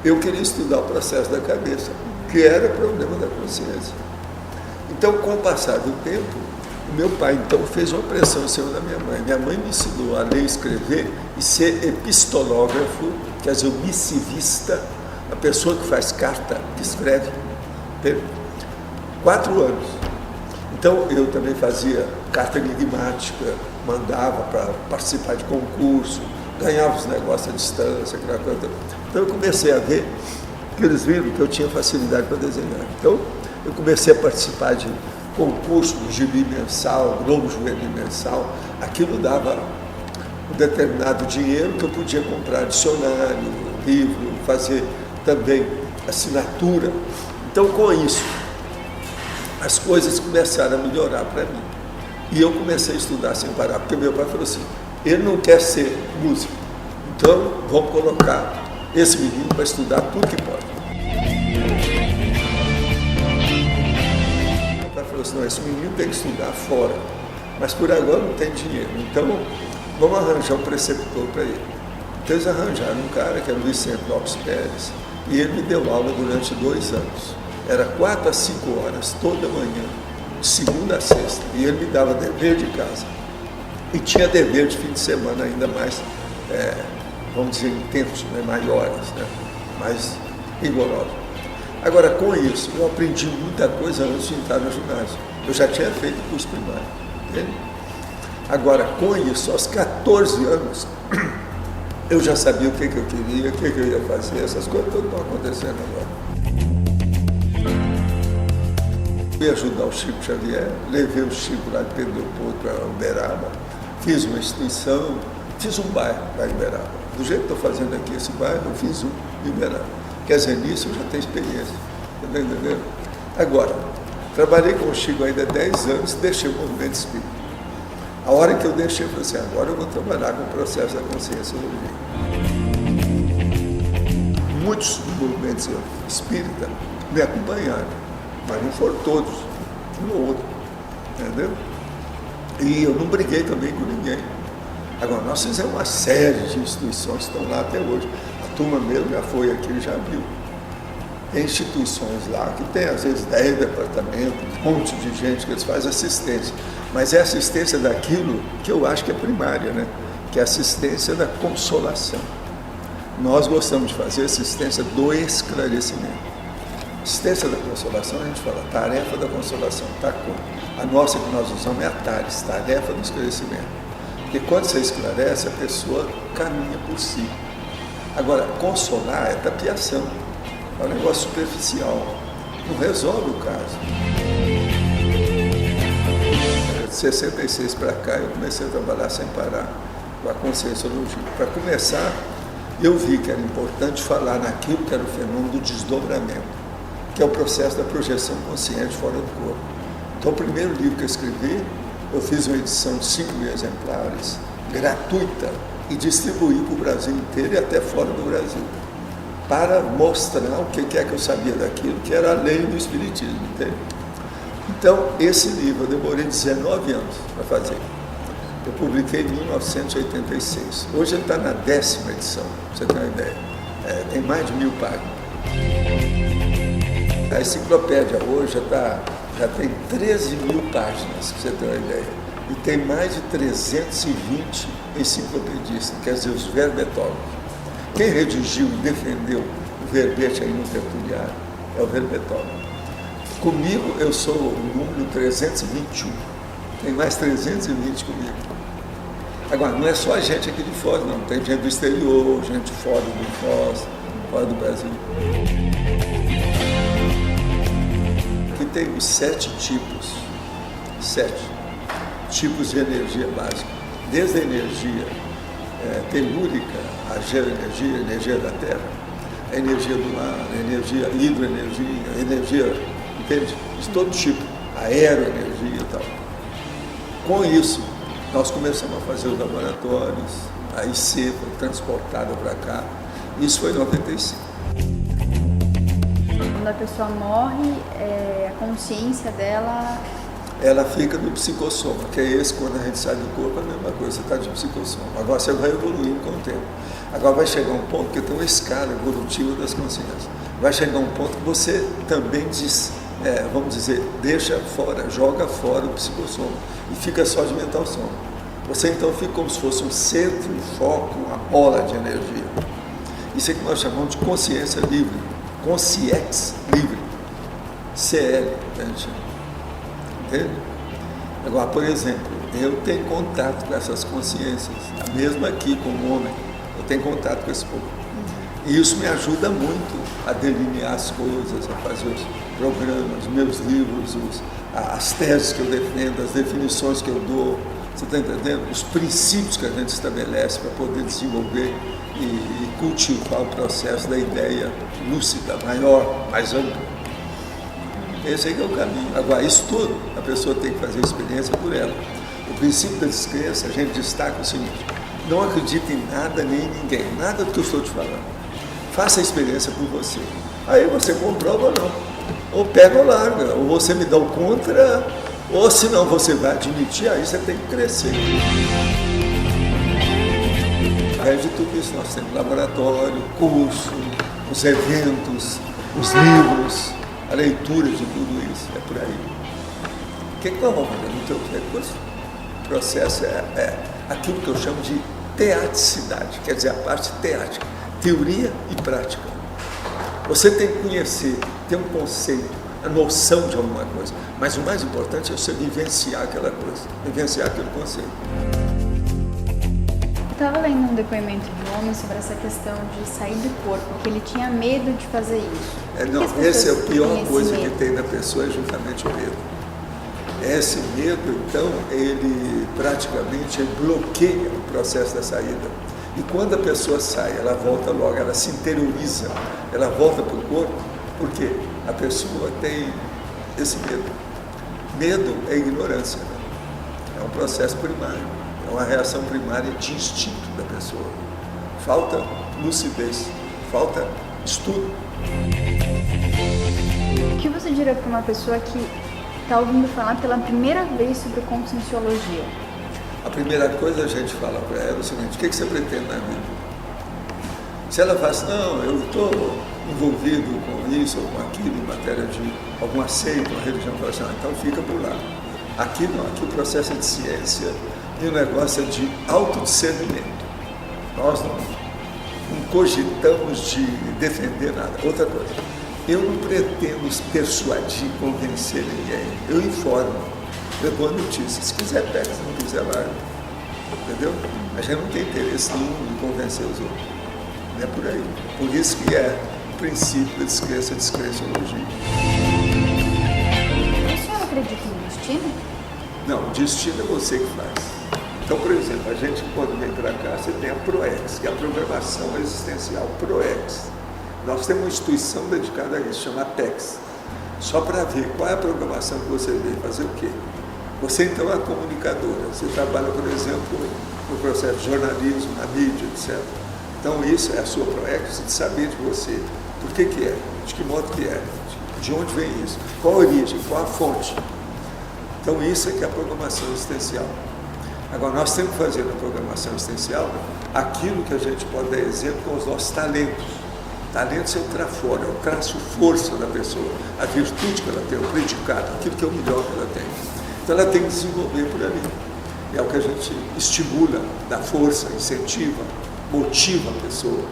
eu queria estudar o processo da cabeça, que era o problema da consciência. Então, com o passar do tempo, o meu pai, então, fez uma pressão em cima da minha mãe. Minha mãe me ensinou a ler e escrever e ser epistológrafo, quer dizer, o missivista, a pessoa que faz carta, que escreve. 4 anos. Então, eu também fazia carta enigmática, mandava para participar de concurso, ganhava os negócios à distância, aquela coisa. Então, eu comecei a ver que eles viram que eu tinha facilidade para desenhar. Então, eu comecei a participar de concurso do gibi mensal, Globo Juvenil mensal. Aquilo dava um determinado dinheiro que eu podia comprar dicionário, livro, fazer também assinatura. Então, com isso, as coisas começaram a melhorar para mim. E eu comecei a estudar sem parar, porque meu pai falou assim, ele não quer ser músico, então vamos colocar esse menino para estudar tudo que pode. Meu pai falou assim, não, esse menino tem que estudar fora, mas por agora não tem dinheiro, então vamos arranjar um preceptor para ele. Então eles arranjaram um cara que era o Vicente Lopes Pérez, e ele me deu aula durante 2 anos. Era 4 a 5 horas, toda manhã, de segunda a sexta, e ele me dava dever de casa. E tinha dever de fim de semana ainda mais, vamos dizer, intensos, né? Maiores, né? Mais rigorosos. Agora, com isso, eu aprendi muita coisa antes de entrar no ginásio. Eu já tinha feito curso primário, entende? Agora, com isso, aos 14 anos, eu já sabia o que eu queria, o que eu ia fazer, essas coisas todas estão acontecendo agora. Fui ajudar o Chico Xavier, levei o Chico lá de Pedro Leopoldo para Uberaba, fiz uma instituição, fiz um bairro lá em Uberaba. Do jeito que estou fazendo aqui esse bairro, eu fiz um em Uberaba. Quer dizer, nisso eu já tenho experiência, está entendendo? Agora, trabalhei com o Chico ainda 10 anos e deixei o movimento espírita. A hora que eu deixei, eu falei assim, agora eu vou trabalhar com o processo da consciência do dia. Muitos movimentos espíritas me acompanharam, mas não foram todos, um ou outro, entendeu? E eu não briguei também com ninguém. Agora, nós fizemos uma série de instituições que estão lá até hoje. A turma mesmo já foi aqui, já viu. Tem instituições lá que tem, às vezes, 10 departamentos, um monte de gente que eles fazem assistência. Mas é assistência daquilo que eu acho que é primária, né? Que é assistência da consolação. Nós gostamos de fazer assistência do esclarecimento. Assistência da consolação, a gente fala, tarefa da consolação, tá? A nossa que nós usamos é a TARES, tarefa do esclarecimento. Porque quando você esclarece, a pessoa caminha por si. Agora, consolar é tapiação, é um negócio superficial, não resolve o caso. De 66 para cá, eu comecei a trabalhar sem parar com a conscienciologia. Para começar, eu vi que era importante falar naquilo que era o fenômeno do desdobramento, que é o processo da projeção consciente fora do corpo. Então, o primeiro livro que eu escrevi, eu fiz uma edição de 5.000 exemplares, gratuita, e distribuí para o Brasil inteiro e até fora do Brasil, para mostrar o que é que eu sabia daquilo, que era além do espiritismo, entende? Então, esse livro eu demorei 19 anos para fazer. Eu publiquei em 1986. Hoje ele está na 10ª edição, para você ter uma ideia. Tem mais de 1.000 páginas. A enciclopédia hoje já tem 13.000 páginas, para você ter uma ideia. E tem mais de 320 enciclopedistas, quer dizer, os verbetólogos. Quem redigiu e defendeu o verbete aí no tertuliário é o verbetólogo. Comigo, eu sou o número 321. Tem mais 320 comigo. Agora, não é só a gente aqui de fora, não. Tem gente do exterior, gente fora do Foz, fora do Brasil. Aqui tem os 7 tipos de energia básica. Desde a energia telúrica, a geoenergia, a energia da Terra, a energia do ar, a energia hidroenergia, a energia, entende? De todo tipo, aeroenergia e tal. Com isso, nós começamos a fazer os laboratórios, a IC foi transportada para cá, isso foi em 95. Quando a pessoa morre, a consciência dela ela fica no psicossoma, que é esse, quando a gente sai do corpo, é a mesma coisa, você está de psicossoma. Agora você vai evoluindo com o tempo. Agora vai chegar um ponto, que tem uma escala evolutiva das consciências, vai chegar um ponto que você também vamos dizer, deixa fora, joga fora o psicossoma e fica só de mental soma. Você então fica como se fosse um centro, um foco, uma bola de energia. Isso é que nós chamamos de consciência livre, consciex livre, CL, a gente chama. Entende? Agora, por exemplo, eu tenho contato com essas consciências, mesmo aqui como homem, eu tenho contato com esse povo. E isso me ajuda muito a delinear as coisas, a fazer os programas, os meus livros, as teses que eu defendo, as definições que eu dou, você está entendendo? Os princípios que a gente estabelece para poder desenvolver e cultivar o processo da ideia lúcida, maior, mais ampla. Esse aí é o caminho. Agora, isso tudo, a pessoa tem que fazer a experiência por ela. O princípio da descrença, a gente destaca o seguinte: não acredite em nada nem em ninguém, nada do que eu estou te falando. Faça a experiência por você. Aí você comprova ou não. Ou pega ou larga, ou você me dá o contra, ou se não você vai admitir, aí você tem que crescer. Além de tudo isso, nós temos laboratório, curso, os eventos, os livros, a leitura de tudo isso, é por aí. O que nós vamos fazer no teu curso? O processo é aquilo que eu chamo de teaticidade, quer dizer, a parte teática, teoria e prática. Você tem que conhecer, ter um conceito, a noção de alguma coisa, mas o mais importante é você vivenciar aquela coisa, vivenciar aquele conceito. Eu estava lendo um depoimento de um homem sobre essa questão de sair do corpo, que ele tinha medo de fazer isso. Não, essa é a pior coisa que tem na pessoa, é justamente o medo. Esse medo, então, ele praticamente bloqueia o processo da saída. E quando a pessoa sai, ela volta logo, ela se interioriza, ela volta para o corpo, porque a pessoa tem esse medo. Medo é ignorância, né? É um processo primário. É uma reação primária de instinto da pessoa. Falta lucidez, falta estudo. O que você diria para uma pessoa que está ouvindo falar pela primeira vez sobre conscienciologia? A primeira coisa a gente fala para ela é o seguinte: o que você pretende na vida? Se ela fala assim, não, eu estou envolvido com isso ou com aquilo em matéria de alguma seita, uma religião, então fica por lá. Aqui não, aqui o processo é de ciência e o negócio é de autodiscernimento. Nós não cogitamos de defender nada. Outra coisa, eu não pretendo persuadir, convencer ninguém. Eu informo, eu dou a notícia. Se quiser, pega, se não quiser, larga. Entendeu? A gente não tem interesse nenhum em convencer os outros. Não é por aí. Por isso que é o princípio da descrenciologia. O senhor acredita no destino? Não, o destino é você que faz. Então, por exemplo, a gente quando vem para cá, você tem a PROEX, que é a Programação Existencial, PROEX. Nós temos uma instituição dedicada a isso, chama PEX. Só para ver qual é a programação que você veio fazer o quê. Você então é comunicadora, você trabalha, por exemplo, no processo de jornalismo, na mídia, etc. Então isso é a sua PROEX, de saber de você, por que é, de que modo que é, de onde vem isso, qual a origem, qual a fonte. Então isso é que é a programação existencial. Agora, nós temos que fazer na programação existencial aquilo que a gente pode dar exemplo com os nossos talentos. Talentos é o trafora, é o traço força da pessoa, a virtude que ela tem, o predicado, aquilo que é o melhor que ela tem. Então ela tem que desenvolver por ali. É o que a gente estimula, dá força, incentiva, motiva a pessoa.